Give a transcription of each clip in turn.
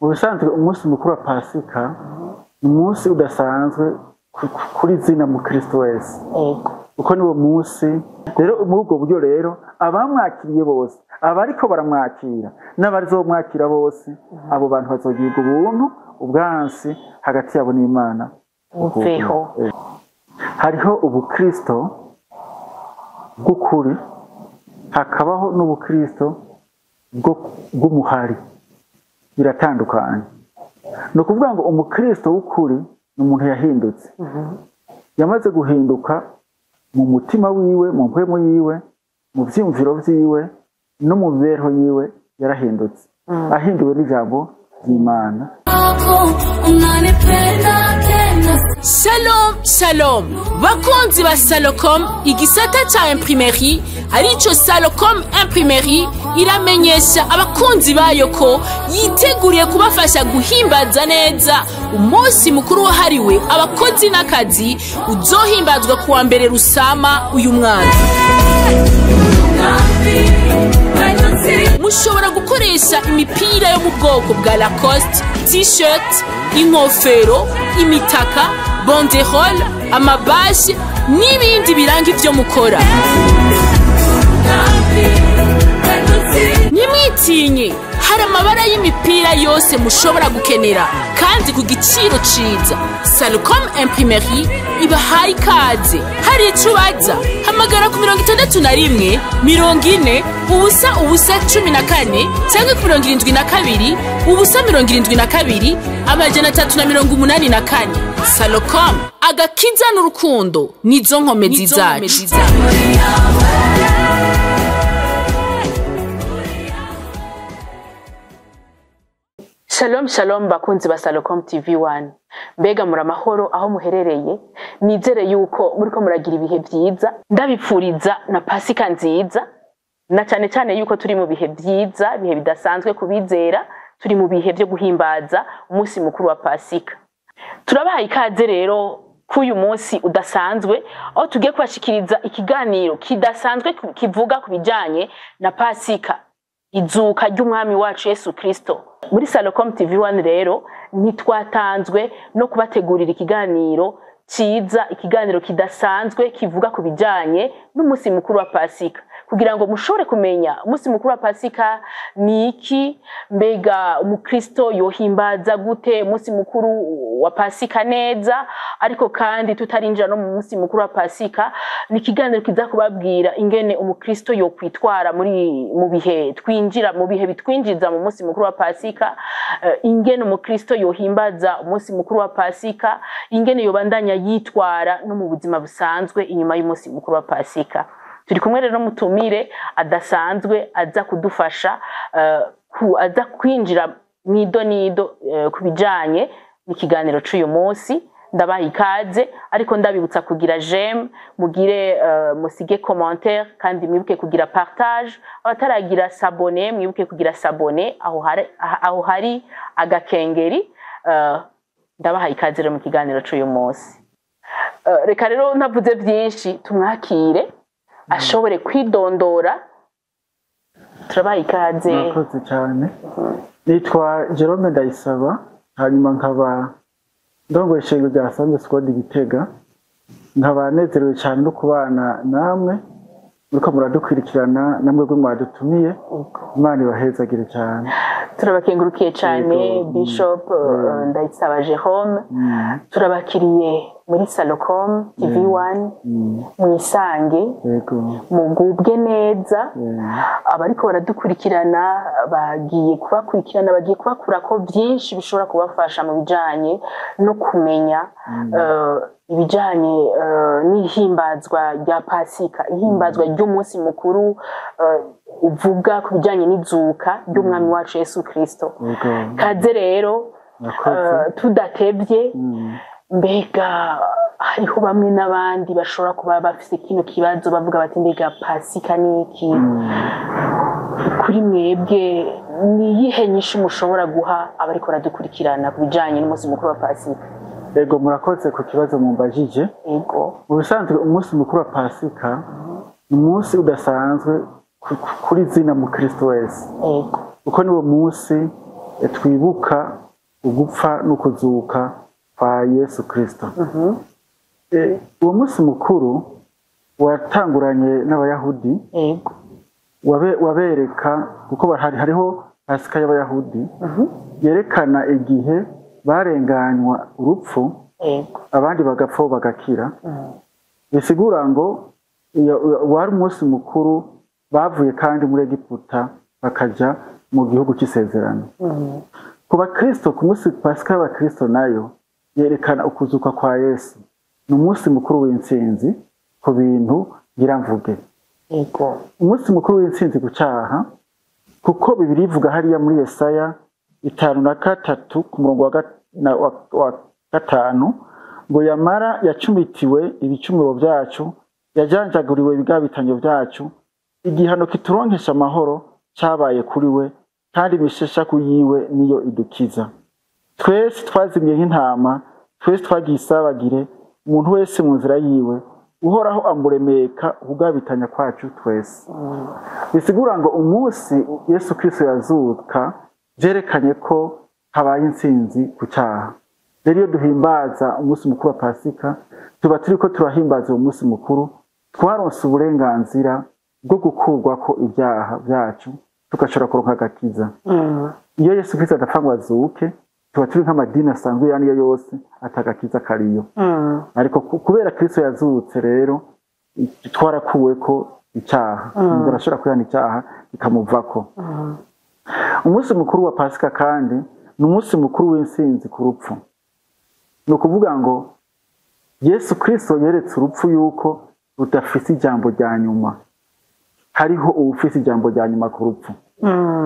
Ubusanzwe umunsi mukuru wa Pasika ni umunsi udasanzwe kuri zina mu Kristo wese. Uko niwo munsi rero muri ubwo buryo rero abamwakiriye bose abariko baramwakira n'abazomwakira bose abo bantu bazogirwa ubuntu ubwansi hagati yabo n'Imana. Hariho ubukristo bw'ukuri hakabaho n'ubukristo bw'umuhari, biratandukanye. No kuvuga ngo umukristo w'ukuri ni umuntu yahindutse, yamaze guhinduka mu mutima wiwe, mu mpwemu yiwe, mu vyumviro vyiwe no mu mibereho yiwe yarahindutse, ahinduwe n'ijambo ry'Imana. Shalom shalom bakunzi ba Salocom, igisata ca imprimerie arico Salocom imprimerie iramenyesha abakunzi bayo ko yiteguriye kubafasha guhimbaza neza umunsi mukuru wahariwe abakozi n'akazi uzohimbazwa kuwa mbere Rusama uyu mwaka. Mushobora gukoresha imipira yo mu bwoko bwa Lacoste, t-shirt, inkofero, imitaka, banderole, amabashi n'ibindi biranga ivyo mukora. Nimwitinye, hari amabara y'imipira yose mushobora gukenera kandi ku giciro ciza. Salocom imprimerie ibahaye ikaze. Hari ico ubaza, hamagara ku 61 40 ubusa 14 cyangwa ku 72 ubusa 72 amajana 384. Salocom, agakiza n'urukundo nizo nkomezi zacu. Shalom shalom bakunzi ba Salocom TV1. Mbega muramahoro aho muherereye, nizere yuko muriko muragira ibihe vyiza. Ndabipfuriza na Pasika nziza, na cyane cyane yuko turi mu bihe vyiza, bihe bidasanzwe kubizera, turi mu bihe byo guhimbaza umunsi mukuru wa Pasika. Turabahaye ikaze rero kuyu munsi udasanzwe aho tugiye kubashikiriza ikiganiro kidasanzwe kivuga kubijanye na Pasika, izuka ry'umwami wacu Yesu Kristo. Muri Salocom TV1 rero nitwatanzwe no kubategurira ikiganiro ciza, ikiganiro kidasanzwe kivuga kubijanye n'umunsi mukuru wa Pasika, kugira ngo mushobore kumenya umunsi mukuru wa Pasika ni iki, mbega umukristo yohimbaza gute umunsi mukuru wa Pasika neza, ariko kandi tutarinjira no mu munsi mukuru wa Pasika. Ni ikiganiro kiza kubabwira ingene umukristo yokwitwara mu bihe twinjira, mu bihe bitwinjiza mu munsi mukuru wa Pasika, ingene umukristo yohimbaza umunsi mukuru wa Pasika, ingene yobandanya yitwara no mu buzima busanzwe inyuma y'umunsi mukuru wa Pasika. Turi kumwe rero mutumire adasanzwe aza kudufasha aza kwinjira mwidonido kubijanye n'ikiganiro c'uyu munsi. Ndabaha ikaze, ariko ndabibutsa kugira j'aime, mugire musige commentaire kandi mwibuke kugira partage. Abataragira s'abonner mwibuke kugira s'abonner aho hari agakengeri. Ndabaha ikaze rero mu kiganiro c'uyu munsi. Reka rero ntavuze byinshi, tumwakire ashobore kwidondora. Turabaha ikaze. Murakoze cyane. Nitwa Jerome Ndayisaba, hanyuma nkaba ndongoye ishengero rya Sunday Squad Gitega. Nkaba nezerewe cyane no kubana namwe muriko muradukwirikirana, namwe bwo mwadutumiye. Imana ibahezagire cyane. Turabakengurukiye cyane Bishop Ndayisaba Jerome. Turabakiriye muri Salocom TV1 mwisange, mugubwe neza. Abariko baradukurikirana bagiye kubakurikirana, bagiye kubakura ko byinshi bishobora kubafasha mu bijanye no kumenya ibijanye n'ihimbazwa rya Pasika, ihimbazwa ry'umunsi mukuru uvuga kubijanye n'izuka ry'umwami wacu Yesu Kristo. Kaze rero tudatebye, mbega hariho bamwe n'abandi bashobora kuba bafise kino kibazo bavuga bati mbega Pasika niki? Kuri mwebwe ni yihe nyinshi mushobora guha abariko baradukurikirana kubijanye n'umunsi mukuru wa Pasika? Ego murakoze ku kibazo mumbajije. Ego ubusanzwe umunsi mukuru wa Pasika ni umunsi udasanzwe kuri zina mu Kristo wese. Uko niwo munsi twibuka ugupfa no kuzuka kwa Yesu Kristo. Uwo munsi mukuru watanguranye n'abayahudi, wabereka kuko hariho Pasika y'abayahudi yerekana igihe barenganywa urupfu abandi bagapfa bagakira. Bisigura ngo wari umunsi mukuru bavuye kandi muri Egiputa bakaja mu gihugu cy'isezerano. Ku bakristo, ku munsi Pasika y'abakristo nayo yerekana ukuzuka kwa Yesu. Ni umunsi mukuru w'intsinzi ku bintu ngiramvuge. Umunsi mukuru w'intsinzi ku cyaha, kuko Bibiliya ivuga hariya muri Yesaya 5:3 ku murongo wa 5 ngo yamara yacumitiwe ibicumuro byacu, yajanjaguriwe ibigabitanyo byacu, igihano kituronkesha amahoro cyabaye kuri we, kandi imisheshaku yiwe niyo idukiza. Twese twazimye nk'intama, twese twagiye isabagire, umuntu wese mu nzira yiwe, uhoraho amuremeka ubugabitanya kwacu twese. Bisigura ngo umunsi Yesu Kristo yazuka byerekanye ko habaye intsinzi ku cyaha. Rero iyo duhimbaza umunsi mukuru wa Pasika, tuba turiko turahimbaza uwo munsi mukuru, twaronse uburenganzira bwo gukurwako ibyaha byacu, tugashobora kuronka agakiza. Iyo Yesu Kristo adapfa ngo azuke, tuba turi nk'amadini asanzwe yaniyo yose atagakiza kariyo. Ariko kubera Kristo yazutse rero twarakuweko icyaha, umuntu arashobora kwihana icyaha kikamuvako. Umunsi mukuru wa Pasika kandi ni umunsi mukuru w'intsinzi ku rupfu. Ni ukuvuga ngo Yesu Kristo yeretse urupfu yuko rudafise ijambo rya nyuma. Hariho ubufise ijambo rya nyuma ku rupfu.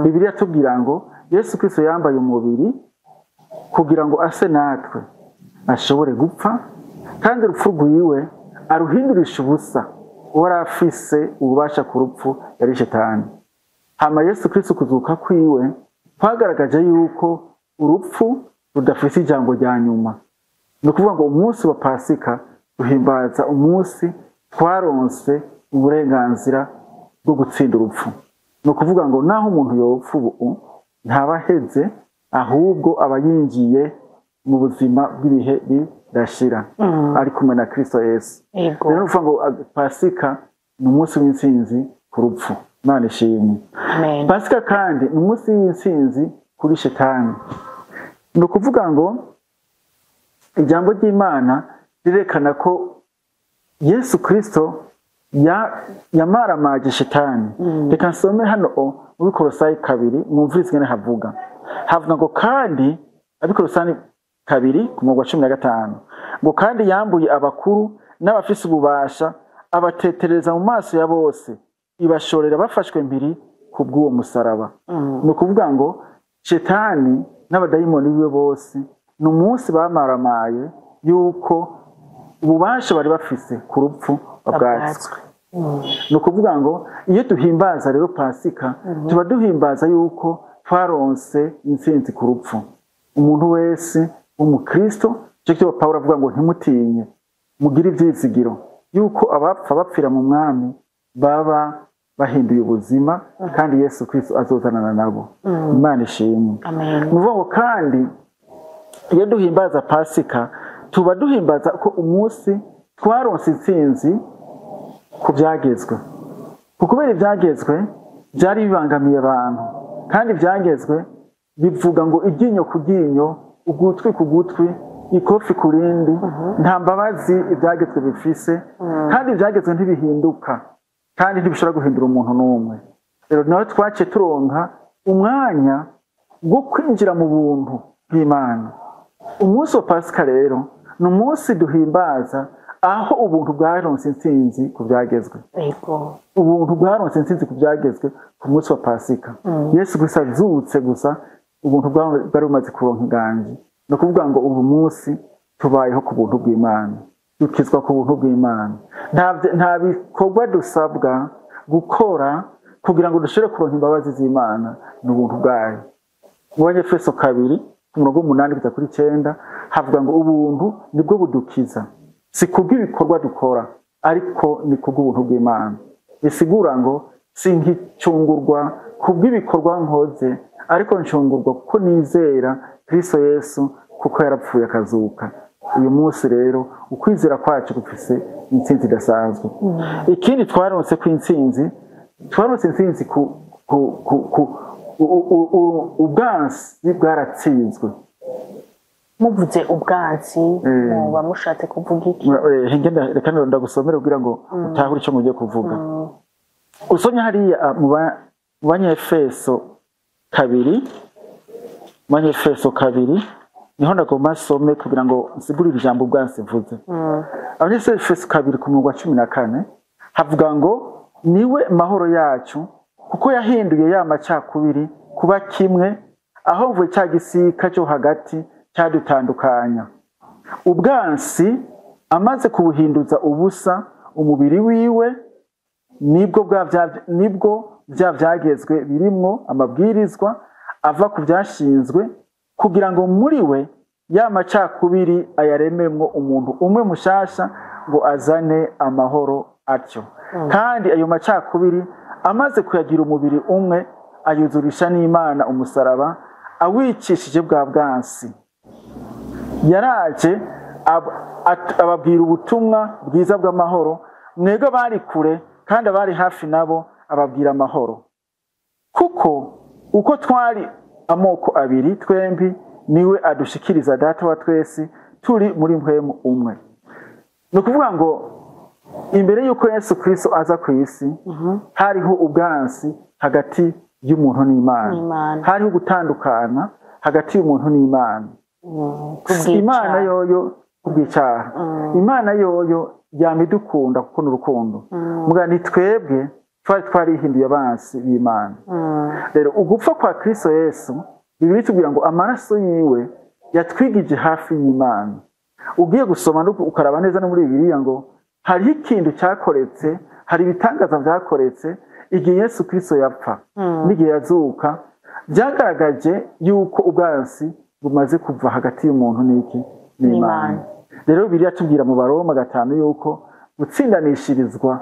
Bibiliya tubwira ngo Yesu Kristo yambaye umubiri kugira ngo ase natwe ashobore gupfa, kandi urupfu rwiwe aruhindurisha ubusa uwari afise ububasha ku rupfu yari Shetani. Hama Yesu Kristo kuzuka kwiwe kwagaragaje yuko urupfu rudafise ijambo rya nyuma. Ni ukuvuga ngo umunsi wa Pasika duhimbaza umunsi twaronse uburenganzira bwo gutsinda urupfu. Ni ukuvuga ngo naho umuntu yopfa ubu ntabaheze, ahubwo aba yinjiye mu buzima bw'ibihe bidashira ari kumwe na Kristo Yesu. Rero uvuga ngo Pasika ni umunsi w'intsinzi ku rupfu. Imana ishimwe. Pasika kandi ni umunsi w'intsinzi kuri Shetani. Ni ukuvuga ngo ijambo ry'Imana rirekana ko Yesu Kristo yamaramaje Shetani. Reka nsome hano muri Kolosai 2 mwumvirize ngene havuga ngo kandi Abikolosai 2 ku murongo wa 15 ngo kandi yambuye abakuru n'abafise ububasha, abatetereza mu maso ya bose, ibashorera bafashwe mpiri ku bw'uwo musaraba. Ni ukuvuga ngo Shetani n'abadayimoni biwe bose ni umunsi bamaramaye yuko ububasha bari bafise ku rupfu babwatswe. Ni ukuvuga ngo iyo duhimbaza rero Pasika, tuba duhimbaza yuko twaronse intsinzi ku rupfu. Umuntu wese w'umukristo, cyo cyo Pawulo avuga ngo ntimutinye, mugire ivyizigiro yuko abapfa bapfira mu mwami baba bahinduye ubuzima, kandi Yesu Kristo azozanana nabo. Imana ishimwe. Nuvuga kandi iyo duhimbaza Pasika, tuba duhimbaza ko umunsi twaronse intsinzi ku byagezwe. Kubera ibyagezwe byari bibangamiye abantu, kandi ibyagezwe bivuga ngo iryinyo ku ryinyo, ugutwi ku gutwi, ikofi ku rindi, nta mbabazi ibyagezwe bifise, kandi ibyagezwe ntibihinduka, kandi ntibishobora guhindura umuntu n'umwe. Rero nawe twaciye turonka umwanya wo kwinjira mu buntu bw'Imana. Umunsi wa Pasika rero ni umunsi duhimbaza aho ubuntu bwaronse intsinzi ku byagezwe. Ubuntu bwaronse intsinzi ku byagezwe ku munsi wa Pasika. Yesu gusa azutse gusa ubuntu bwari bumaze kuronka inganji. Ni ukuvuga ngo ubu munsi tubayeho ku buntu bw'Imana, dukizwa ku buntu bw'Imana. Nta bikorwa dusabwa gukora kugira ngo dushobore kuronka imbabazi z'Imana, ni ubuntu bwayo. Mu Efeso 2 ku murongo 8-9 havuga ngo ubuntu nibwo budukiza, si kubw'ibikorwa dukora, ariko ni kubw'ubuntu bw'Imana. Bisigura ngo sinkicungurwa kubw'ibikorwa nkoze, ariko ncungurwa kuko nizera Kristo Yesu, kuko yarapfuye akazuka. Uyu munsi rero ukwizera kwacu gufise intsinzi idasanzwe. Ikindi twaronse ku intsinzi, twaronse intsinzi ubwansi bwaratsinzwe. Muvuze ubwansi muba mushatse kuvuga iki? Reka ndagusomera kugira ngo utahure icyo mugiye kuvuga. Usomye hariya mu Banyefeso 2 niho ndagomba nsome kugira ngo nsigurire ijambo ubwansi mvuze. Abanyefeso 2 ku murongo wa 14 havuga ngo niwe mahoro yacu, kuko yahinduye ya macakubiri kuba kimwe, aho mvuye cya gisika cyo hagati cyadutandukanya. Ubwansi amaze kubuhinduza ubusa umubiri wiwe, nibwo byagezwe birimwo amabwirizwa ava ku byashinzwe, kugira ngo muri we ya macakubiri ayarememwo umuntu umwe mushasha, ngo azane amahoro atyo. Kandi ayo macakubiri amaze kuyagira umubiri umwe, ayuzurisha n'Imana umusaraba, awicishije bwa bwansi. Yaraje ababwira ubutumwa bwiza bw'amahoro, mwebwe bari kure kandi abari hafi nabo ababwira amahoro. Kuko uko twari amoko abiri twembi, niwe adushikiriza Data wa twese, turi muri mpwemu umwe. Ni ukuvuga ngo imbere y'uko Yesu Kristo aza ku isi, hariho ubwansi hagati y'umuntu n'Imana. Hariho gutandukana hagati y'umuntu n'Imana. Imana yoyo kubw'icyaha. Imana yoyo yamidukunda kuko n'urukundo. Muga ni twebwe twarihinduye abansi b'Imana. Rero ugupfa kwa Kristo Yesu, Bibiliya itubwira ngo amaraso yiwe yatwigije hafi y'Imana. Ugiye gusoma ukaraba neza no muri Bibiliya ngo hariho ikintu cyakoretse, hari ibitangaza byakoretse igihe Yesu Kristo yapfa n'igihe yazuka, byagaragaje yuko ubwansi bumaze kuva hagati y'umuntu n'Imana. Rero Bibiliya tubwira mu Baroma 5 yuko gutsindanishirizwa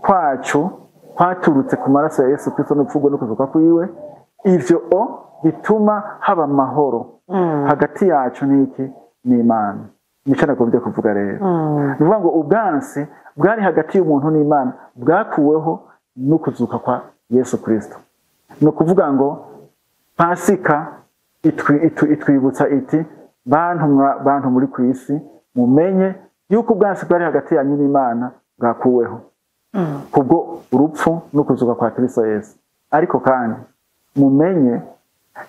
kwacu kwaturutse ku maraso ya Yesu Kristo n'upfugo no kuzuka kwiwe. Ivyo bituma haba amahoro hagati yacu n'Imana. Nico nagombye kuvuga rero. Nivuga ngo ubwansi bwari hagati y'umuntu n'Imana bwakuweho no kuzuka kwa Yesu Kristo. No kuvuga ngo Pasika itwibutsa iti bantu muri kwisi, mumenye yuko ubwansi bwari hagati yanyu n'Imana bwakuweho kubwo urupfu no kuzuka kwa Kristo Yesu. Ariko kandi mumenye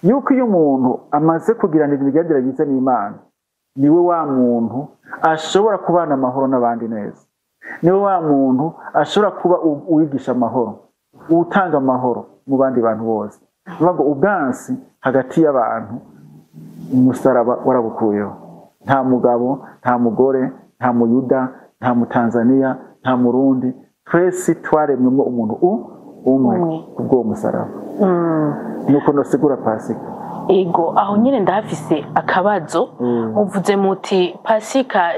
yuko iyo umuntu amaze kugiranira imigenderanire n'Imana, niwe wa muntu ashobora kubana amahoro n'abandi neza. Niwe wa muntu ashobora kuba uwigisha amahoro, utanga amahoro mu bandi bantu bose. Ngo ubwansi hagati y'abantu umusaraba warabukuyeho. Nta mugabo, nta mugore, nta muyuda, nta mutanzania, nta murundi, twese twaremwe umuntu umwe kubwo musaraba. Nuko nosigura Pasika. Ego aho nyine ndahafise akabazo. Uvuze muti Pasika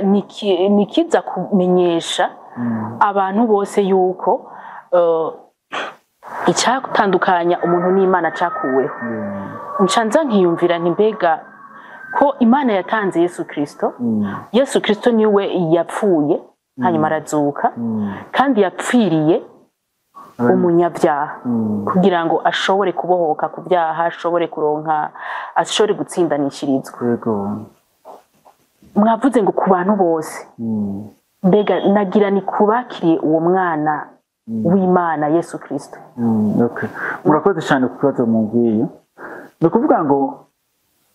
nikiza kumenyesha abantu bose yuko icyatandukanya umuntu n'Imana cyakuweho. Nshanza nkiyumvira nti mbega ko Imana yatanze Yesu Kristo, Yesu Kristo niwe yapfuye hanyuma arazuka, kandi yapfiriye umunyabyaha kugira ngo ashobore kubohoka ku byaha, ashobore kuronka, ashobore gutsindanishirizwa. Mwavuze ngo ku bantu bose, mbega nagira ni kubakiriye uwo mwana w'Imana Yesu Kristo. Murakoze cyane ku kibazo mubwiye. Ni kuvuga ngo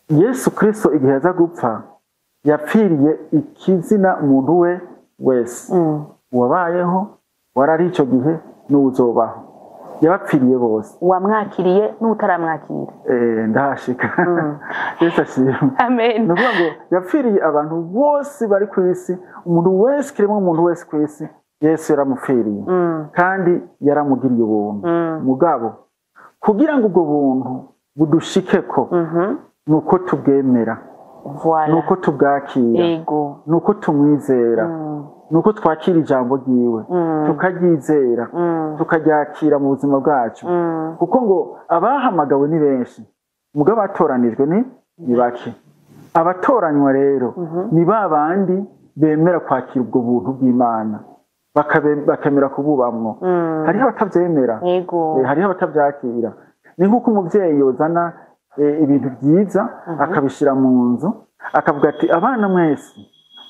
Yesu Kristo igihe aza gupfa yapfiriye ikizina umuntu we wese, wabayeho, warari icyo gihe n'uzobaho. Yabapfiriye bose, wamwakiriye n'utaramwakira. Ndahashika. Yesu ashimwe. Amen. Ni kuvuga ngo yapfiriye abantu bose bari ku isi, umuntu wese, kiremwa umuntu wese ku isi Yesu yaramupfiriye, kandi yaramugiriye ubuntu. Mugabo kugira ngo ubwo buntu budushikeko nuko tubwemera Voilà. nuko tubwakira Ego. nuko tumwizera nuko twakira ijambo ryiwe tukaryizera tukaryakira mu buzima bwacu kuko ngo abahamagawe ni benshi mugabo batoranijwe ni bake abatoranywa rero ni ba bandi bemera kwakira ubwo buntu bw'Imana bakemera kububamwo hariho abatabyemera hariho abatabyakira ni nk'uko umubyeyi yozana ibintu byiza akabishyira mu nzu akavuga ati abana mwese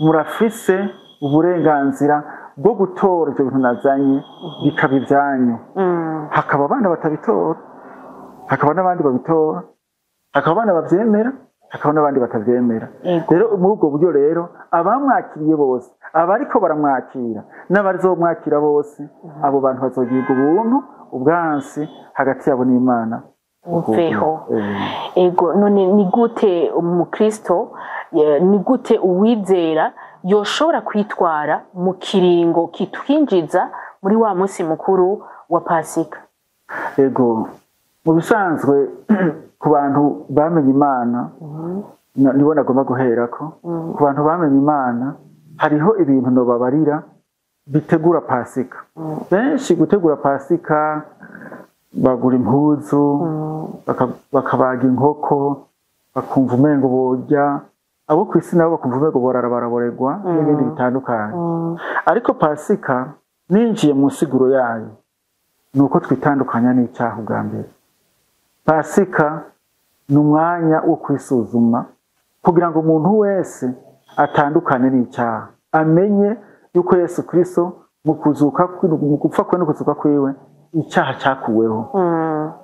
murafise uburenganzira bwo gutora ibyo bintu nazanye bikaba ibyanyu hakaba abana batabitora hakaba n'abandi babitora hakaba abana babyemera hakaba n'abandi batabyemera rero muri ubwo buryo rero abamwakiriye bose abariko baramwakira n'abazomwakira bose abo bantu bazogirwa ubuntu ubwansi hagati yabo n'Imana uveho. Ego none ni gute umukristo ni gute uwizera yoshobora kwitwara mu kiringo kitwinjiza muri wa munsi mukuru wa Pasika? Ego mu bisanzwe ku bantu bamenye Imana nibo nagomba guherako ku bantu bamenye Imana hariho ibintu no babarira bitegura Pasika benshi gutegura Pasika bagura impuzu bakabaga inkoko bakumva umengo borya abo kwisi nabo bakumva umengo baraboregwa n'ibindi bitandukanye ariko Pasika ninjiye mu siguro yayo nuko twitandukanya n'icyaha bwa mbere. Pasika ni umwanya wo kwisuzuma kugira ngo umuntu wese atandukane n'icyaha amenye yuko Yesu Kristo mu gupfa kwe no kuzuka kwiwe icyaha cyakuweho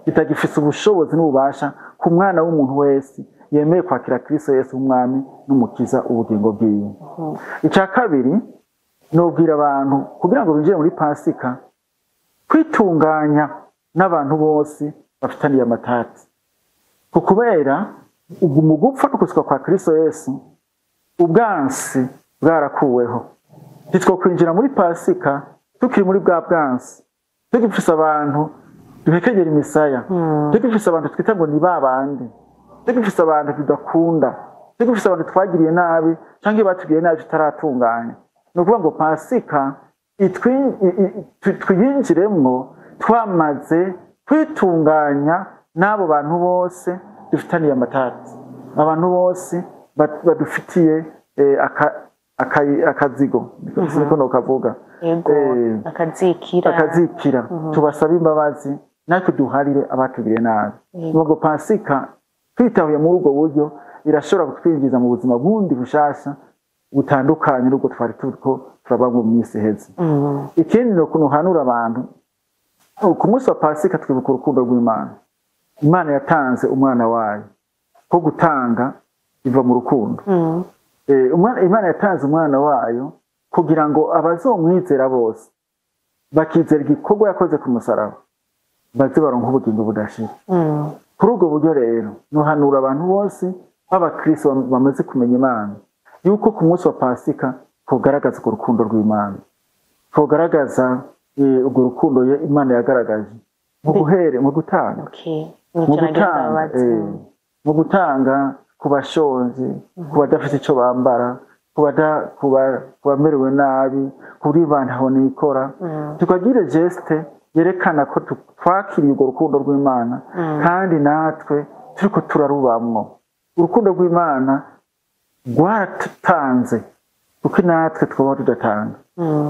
kitagifise ubushobozi n'ububasha ku mwana w'umuntu wese yemeye kwakira Kristo Yesu umwami n'umukiza ubugingo bwiwe. Icya kabiri nobwira abantu kugira ngo binjire muri Pasika kwitunganya n'abantu bose bafitaniye amatati kubera mu gupfa no kuzuka kwa Kristo Yesu ubwansi bwarakuweho nitwo kwinjira muri Pasika tukiri muri bwa bwansi tugifise abantu duhekegera imisaya tugifise abantu twita ngo ni babandi tugifise abantu tudakunda tugifise abantu twagiriye nabi cyangwa batugiriye nabi tutaratunganya no kuvuga ngo Pasika twinjiremwo twamaze kwitunganya n'abo bantu bose dufitaniye amatati abantu bose badufitiye akazigo niko nokavuga akazikira tubasaba imbabazi natwe duharire abatugiriye nabi ngo Pasika twitahuye muri ubwo buryo irashobora kutwinjiza mu buzima bundi bushasha butandukanye n'ubwo twari turiko turabamwe mu minsi iheze. Ikindi no kunuhanura abantu ku munsi wa Pasika twibuka urukundo rw'Imana. Imana yatanze umwana wayo ko gutanga biva mu rukundo. Imana yatanze umwana wayo kugira ngo abazomwizera bose bakizera igikorwa yakoze ku musaraba baze baronka ubugingo budashira. Kuri ubwo buryo rero nuhanura abantu bose b'abakristo bamaze kumenya Imana yuko ku munsi wa Pasika kugaragaza urwo rukundo rw'Imana kugaragaza urwo rukundo Imana yagaragaje mu gutanga mu gutanga ku bashonje ku badafite icyo bambara ku bamerewe nabi kuri bantu aho nikora tukagira geste yerekana ko twakiriye urwo rukundo rw'Imana kandi natwe turiko turarubamwo urukundo rw'Imana rwaratanze kuko natwe twaba tudatanga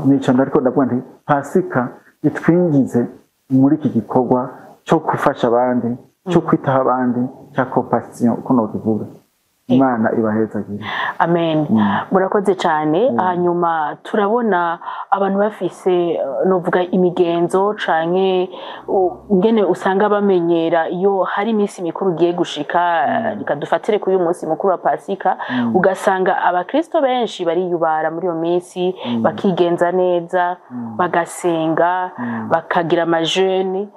nico ndariko ndavuga nti Pasika itwinjize muri iki gikorwa cyo gufasha abandi cyo kwitaho abandi cya compassion uko nokivuga. Imana ibahezagire. Amen. Murakoze cyane. Hanyuma turabona abantu bafise novuga imigenzo canke ngene usanga bamenyera iyo hari iminsi mikuru giye gushika rikadufatire kuri uyu munsi mukuru wa Pasika ugasanga abakristo benshi bariyubara muri iyo minsi bakigenza neza bagasenga bakagira amajene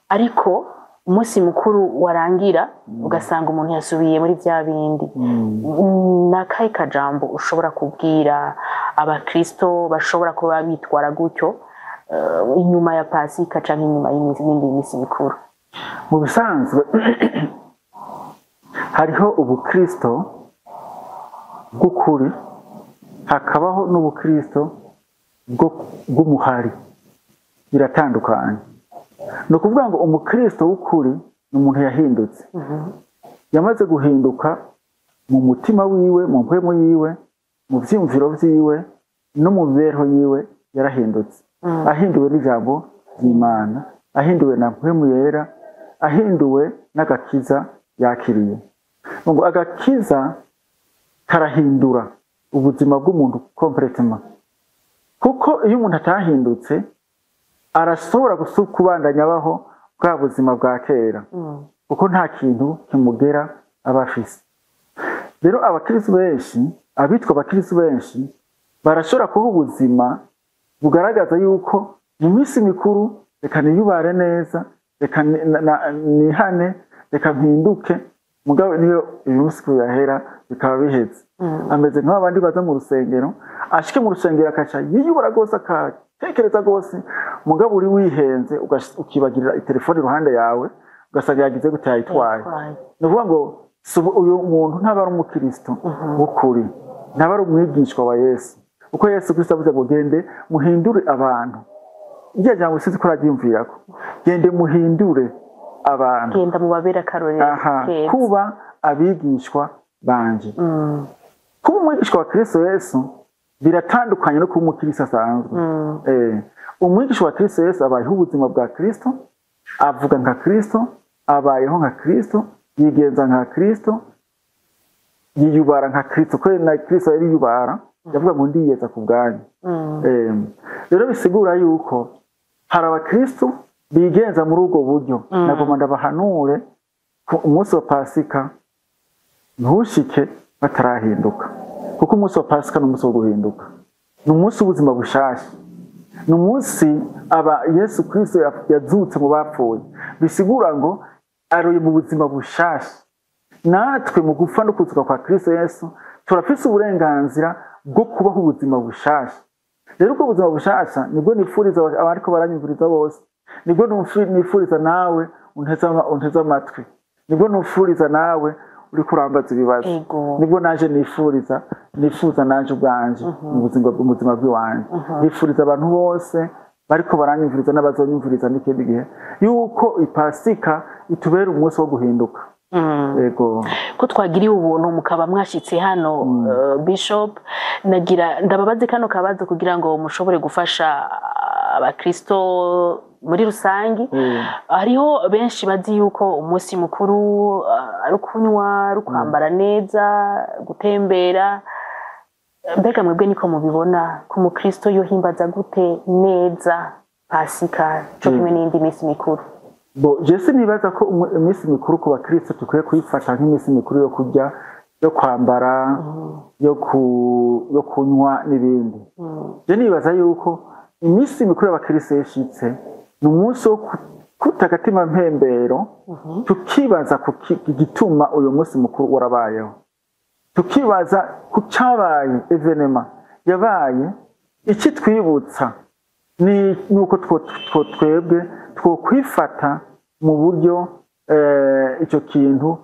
ariko umunsi mukuru warangira ugasanga umuntu yasubiye muri bya bindi. Nakahe kajambo ushobora kubwira abakristo bashobora kuba bitwara gutyo inyuma ya Pasika canke inyuma y'indi minsi mikuru? Mu bisanzwe hariho ubukristo bw'ukuri hakabaho n'ubukristo bw'umuhari, biratandukanye. Ni ukuvuga ngo umukristo w'ukuri ni umuntu yahindutse, yamaze guhinduka mu mutima wiwe, mu mpwemu yiwe, mu vyiyumviro vyiwe no mu mibereho yiwe, yarahindutse. Ahinduwe n'ijambo ry'Imana, ahinduwe na mpwemu yera, ahinduwe n'agakiza yakiriye. Ngo agakiza karahindura ubuzima bw'umuntu completement, kuko iyo umuntu atahindutse arashobora kubandanya abaho bwa buzima bwa kera, kuko nta kintu kimugera aba afise. Rero abakristo benshi, abitwa abakristo benshi, barashobora kuba ubuzima bugaragaza yuko mu minsi mikuru reka niyubare neza, reka nihane, reka mpinduke, mugabo niyo umunsi yahera bikaba biheze. Ameze nk'abandi baza mu rusengero, ashike mu rusengero akaca yiyubara rwose, akatekereza rwose, mugabo uri wihenze ukibagirira telefone iruhande yawe, ugasanga yagize gute yayitwaye. Ni ukuvuga ngo uyu muntu ntaba ari umukristo w'ukuri, ntaba ari umwigishwa wa Yesu, uko Yesu Kristo avuze ngo gende muhindure abantu. Irya jambo sinzi ko araryumvirako, gende muhindure abantu, genda mubabera akarorero keza, kuba abigishwa banje. Kuba umwigishwa wa Kristo Yesu biratandukanye no kuba umukristo asanzwe. Umwigishwa wa Kristo Yesu abayeho ubuzima bwa Kristo, avuga nka Kristo, abayeho nka Kristo, yigenza nka Kristo, yiyubara nka Kristo, ko na Kristo yari yubara, yavuga ngo ndiyeza ku bwanyu. Rero bisigura yuko hari abakristo bigenza muri ubwo buryo. Nagomba ndabahanure ku umunsi wa Pasika ntushike batarahinduka, kuko umunsi wa Pasika ni umunsi wo guhinduka, ni umunsi w'ubuzima bushasha, ni umunsi Yesu Kristo yazutse mu bapfuye. Bisigura ngo aroye mu buzima bushasha. Natwe mu gupfa no kuzuka kwa Kristo Yesu turafise uburenganzira bwo kubaho ubuzima bushasha. Rero ubwo buzima bushasha nibwo nifuriza abariko baranyumviriza bose, nibwo nifuriza nawe unteze amatwi, nibwo nifuriza nawe uri kurambaza ibibazo, nibwo naje nifuza naje ubwanje mu buzima bw'iwanje. Nifuriza abantu bose bariko baranyumviriza n'abazonyumviriza n'ikindi gihe yuko ipasika itubera umunsi wo guhinduka. Ego ko twagiriye ubuntu mukaba mwashitse hano, Bishop, nagira ndababaze kano kabazo kugira ngo mushobore gufasha abakristo muri rusangi. Hariho benshi bazi yuko umunsi mukuru ari kunywa, ari kwambara neza, gutembera. Mbega mwebwe niko mubibona ku mukristo yohimbaza gute neza Pasika cyo kimwe n'indi minsi mikuru? Jese nibaza ko iminsi mikuru ku bakristo tukwiye kuyifata nk'iminsi mikuru yo kurya, yo kwambara, yo kunywa n'ibindi. Je nibaza yuko iminsi mikuru y'abakristo yashitse ni umunsi wo kutagatima mpembero, tukibaza ku gituma uyu munsi mukuru warabayeho, tukibaza ku cabaye evenema yabaye, iki twibutsa ni nuko twebwe twokwifata mu buryo icyo kintu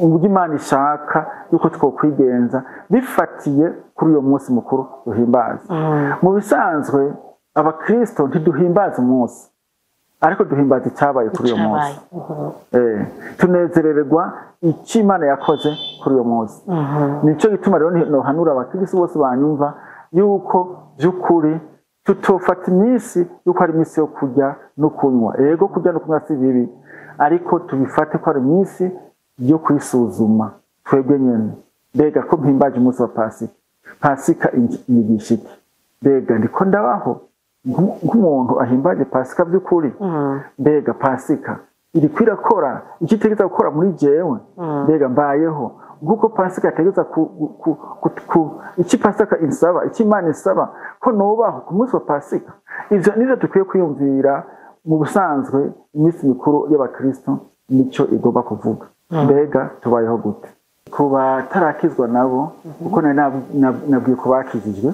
uburyo Imana ishaka yuko twokwigenza bifatiye kuri uyo munsi mukuru duhimbaza. Mu bisanzwe abakristo ntiduhimbaza umunsi, ariko duhimbaza icyabaye kuri uyo munsi. Tunezererwa icyo Imana yakoze kuri uyo munsi. Nico gituma rero nohanura abakristo bose banyumva yuko by'ukuri tutofata iminsi yuko ari iminsi yo kurya no kunywa. Ego kurya no kunywa si bibi, ariko tubifate ko ari iminsi yo kwisuzuma twebwe nyene. Mbega ko mpimbaje umunsi wa Pasika, Pasika inyigisha iki? Mbega ndiko ndabaho nk'umuntu ahimbaje Pasika by'ukuri? Mbega Pasika iri kwirakora ikitegeza gukora muri jewe? Mbega mbayeho nguko Pasika yategeza iki Pasika insaba, iki Imana isaba ko nobaho ku munsi wa Pasika? Ivyo nivyo dukwiye kwiyumvira. Mu busanzwe iminsi mikuru y'abakristo nico igomba kuvuga. Mbega tubayeho gute? Kuba tarakizwa nabo, kuko nabwiye ko bakizijwe,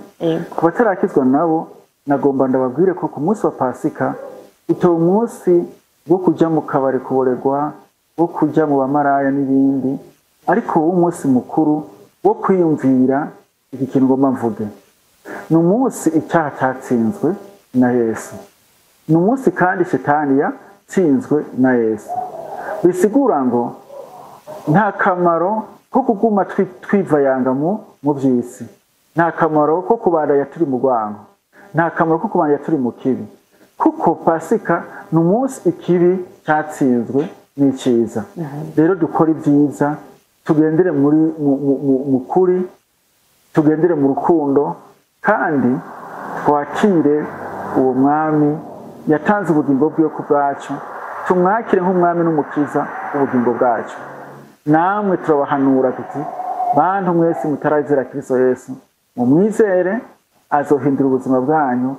kuba tarakizwa nabo nagomba ndababwire ko ku munsi wa Pasika uto umunsi wo kujya mu kabari kuboregwa, wo kujya mu bamaraya n'ibindi, ariko uwo munsi mukuru wo kwiyumvira iki kintu ngomba mvuge. Ni umunsi icyaha cyatsinzwe na Yesu. Ni umunsi kandi Shetani yatsinzwe na Yesu. Bisigura ngo nta kamaro ko kuguma twivayanga mu by'isi. Nta kamaro ko kubandanya turi mu rwango. Nta kamaro ko kubandanya turi mu kibi. Kuko Pasika ni umunsi ikibi cyatsinzwe n'icyiza. Rero dukora ibyiza, tugendere mu kuri, tugendere mu rukundo, kandi twakire uwo mwami yatanze ubugingo bwiwe ku bwacu, tumwakire nk'umwami n'umukiza ubugingo bwacu. Namwe turabahanura tuti bantu mwese mutarazira Kristo Yesu, mumwizere azohindura ubuzima bwanyu,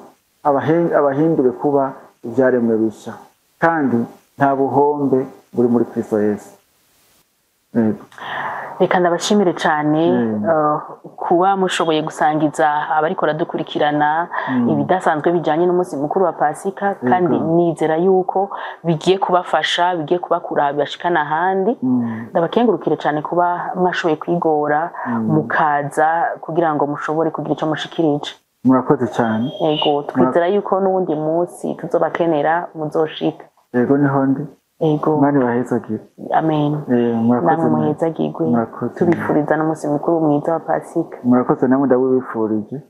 abahindure kuba ibyaremwe bishya, kandi nta buhombe buri muri Kristo Yesu. Reka ndabashimire cyane kuba mushoboye gusangiza abariko radukurikirana ibidasanzwe bijanye n'umunsi mukuru wa Pasika, kandi nizera yuko bigiye kubafasha, bigiye kubakura bashikana ahandi. Ndabakengurukire cyane kuba mwashoboye kwigora mukaza kugira ngo mushobore kugira ico mushikirije. Murakoze cyane. Yego, twizera yuko n'uwundi munsi tuzobakenera muzoshika. Yego niho ndi. Yego. Mani bahezagire. Amen. Murakoze. Namwe muhezagirwe. Tubifuriza n'umunsi mukuru mwiza wa Pasika. Murakoze namwe ndabifurije.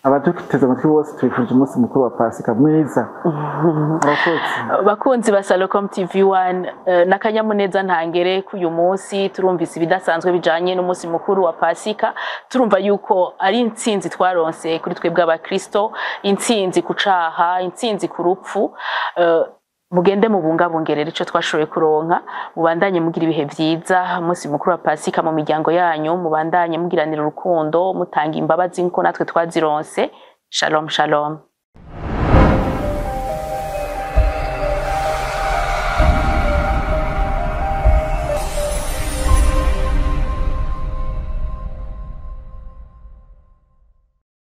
Abaduteze amatwi bose twifurije umunsi mukuru wa Pasika mwiza. Murakoze. Bakunzi ba Salocom TV1, n'akanyamuneza ntangere k'uyu munsi turumvise ibidasanzwe bijanye n'umunsi mukuru wa Pasika. Turumva yuko ari intsinzi twaronse kuri twebwe abakristo, intsinzi ku caha, intsinzi ku rupfu. Mugende mubungabungerera ico twashoboye kuronka, mubandanye mugira ibihe vyiza umunsi mukuru wa Pasika mu miryango yanyu, mubandanye mugiranira urukundo, mutanga imbabazi nko natwe twazironse. Shalom shalom.